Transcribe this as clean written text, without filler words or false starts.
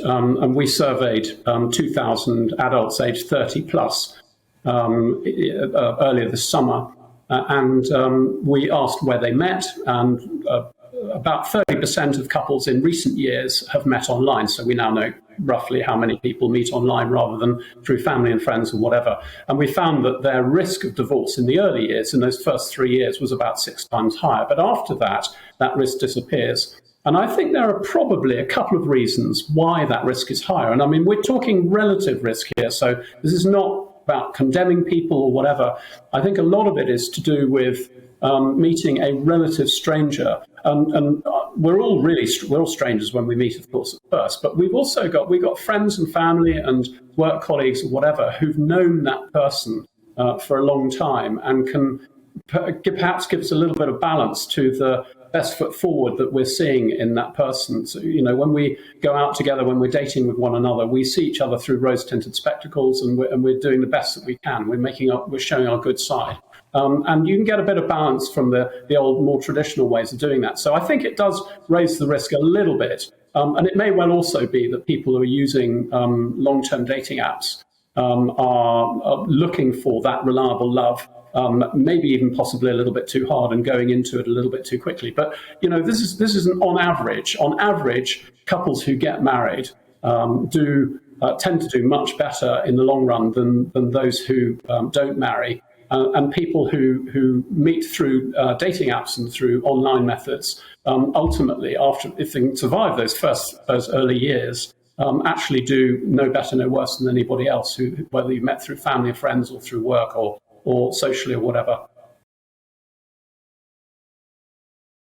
and we surveyed 2,000 adults aged 30 plus earlier this summer, and we asked where they met, and about 30% of couples in recent years have met online. So we now know roughly how many people meet online rather than through family and friends or whatever. And we found that their risk of divorce in the early years, in those first 3 years, was about 6 times higher. But after that, that risk disappears. And I think there are probably a couple of reasons why that risk is higher. And I mean, we're talking relative risk here. So this is not about condemning people or whatever. I think a lot of it is to do with meeting a relative stranger. And we're all strangers when we meet, of course, at first. But we've got friends and family and work colleagues or whatever who've known that person for a long time and can perhaps give us a little bit of balance to the best foot forward that we're seeing in that person. So, when we go out together, when we're dating with one another, we see each other through rose-tinted spectacles, and we're doing the best that we can. We're showing our good side. And you can get a bit of balance from the old, more traditional ways of doing that. So I think it does raise the risk a little bit. And it may well also be that people who are using long-term dating apps are looking for that reliable love, maybe even possibly a little bit too hard and going into it a little bit too quickly. But, this is on average. On average, couples who get married tend to do much better in the long run than those who don't marry. And people who meet through dating apps and through online methods, ultimately, if they can survive those early years, actually do no better, no worse than anybody else, whether you met through family or friends or through work or socially or whatever.